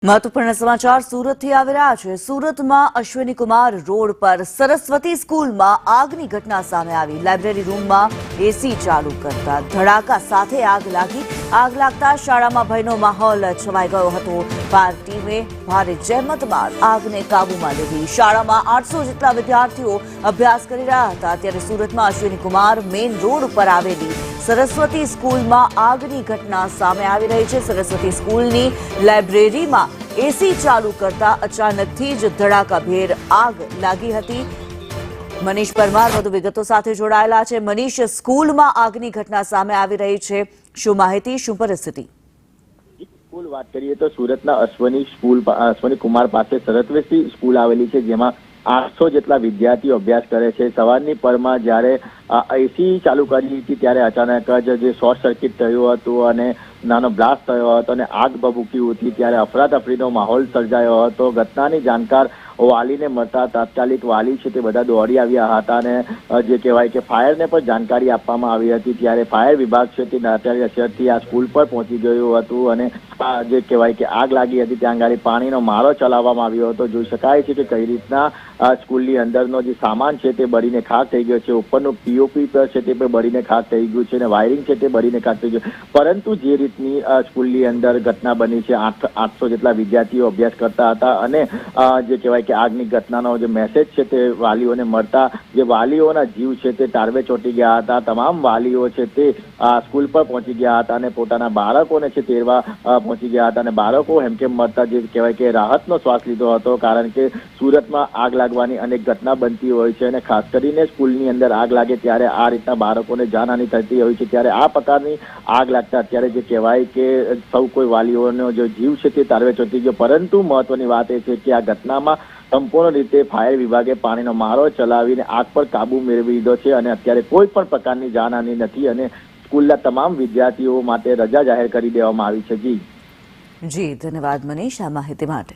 महत्वपूर्ण समाचार सूरतથી આવી રહ્યા છે। સુરતમાં અશ્વિની કુમાર રોડ પર સરસ્વતી સ્કૂલમાં આગની ઘટના સામે આવી। લાઇબ્રેરી રૂમમાં એસી ચાલુ કરતા ધડાકા સાથે આગ લાગી। આગ લાગતા શાળામાં ભયનો માહોલ છવાઈ ગયો હતો। ફાયર ટીમે ભારે જહેમત બાદ આગને કાબૂમાં લીધી। શાળામાં 800 જેટલા વિદ્યાર્થીઓ અભ્યાસ કરી રહ્યા હતા। ત્યારે સુરતમાં અશ્વિની કુમાર મેઇન રોડ ઉપર આવેલી સરસ્વતી સ્કૂલમાં આગની ઘટના સામે આવી રહી છે। સરસ્વતી સ્કૂલની લાઇબ્રેરીમાં એસી ચાલુ કરતા અચાનકથી જ ધડાકાભેર આગ લાગી હતી। મનીષ પરમાર વધુ વિગતો સાથે જોડાયેલા છે। મનીષ, સ્કૂલમાં આગની ઘટના સામે આવી રહી છે, શું માહિતી, શું પરિસ્થિતિ? સ્કૂલ વાત કરીએ તો સુરતના અશ્વિની કુમાર પાસે સરસ્વતી સ્કૂલ આવેલી છે, જેમાં 800 જેટલા વિદ્યાર્થીઓ અભ્યાસ કરે છે। સવારની પરમાં જ્યારે એસી ચાલુ કરી હતી ત્યારે અચાનક જ જે શોર્ટ સર્કિટ થયું હતું અને નાનો બ્લાસ્ટ થયો હતો અને આગ ભભૂકી હતી। ત્યારે અફરાતફરીનો માહોલ સર્જાયો હતો। ઘટનાની જાણકાર વાલીને મળતા તાત્કાલિક વાલી છે તે બધા દોડી આવ્યા હતા અને જે કહેવાય કે ફાયરને પણ જાણકારી આપવામાં આવી હતી। ત્યારે ફાયર વિભાગ છે તે તાત્કાલિક અસરથી આ સ્કૂલ પર પહોંચી ગયું હતું અને જે કહેવાય કે આગ લાગી હતી ત્યાં આગળ પાણીનો મારો ચલાવવામાં આવ્યો હતો। જોઈ શકાય છે કે કઈ રીતના સ્કૂલની અંદરનો જે સામાન છે તે બળીને ખાક થઈ ગયો છે। ઉપરનું પીઓપી પર છે તે પણ બળીને ખાક થઈ ગયું છે અને વાયરિંગ છે તે બળીને ખાક થઈ ગયું। પરંતુ જે રીતની સ્કૂલની અંદર ઘટના બની છે, 800 જેટલા વિદ્યાર્થીઓ અભ્યાસ કરતા હતા અને જે કહેવાય કે આગની ઘટનાનો જે મેસેજ છે તે વાલીઓને મળતા જે વાલીઓના જીવ છે તે તાળવે ચોંટી ગયા હતા। તમામ વાલીઓ છે તે સ્કૂલ પર પહોંચી ગયા હતા અને પોતાના બાળકોને છે તેરવા પહોંચી ગયા હતા અને બાળકો હેમખેમ મળતા જે કહેવાય કે રાહતનો શ્વાસ લીધો હતો। કારણ કે સુરતમાં આગ લાગવાની અનેક ઘટના બનતી હોય છે અને ખાસ કરીને સ્કૂલની અંદર આગ લાગે ત્યારે આ રીતના બાળકોને જાનહાનિ થતી હોય છે। ત્યારે આ પ્રકારની આગ લાગતા અત્યારે જે કહેવાય કે સૌ કોઈ વાલીઓનો જે જીવ છે તે તાળવે ચોંટી ગયો। પરંતુ મહત્વની વાત એ છે કે આ ઘટનામાં સંપૂર્ણ રીતે ફાયર વિભાગે પાણીનો મારો ચલાવીને આગ પર કાબુ મેળવી લીધો છે અને અત્યારે કોઈ પણ પ્રકારની જાનહાનિ નથી અને સ્કૂલના તમામ વિદ્યાર્થીઓ માટે રજા જાહેર કરી દેવામાં આવી છે। જી ધન્યવાદ મનીષ આ માહિતી માટે।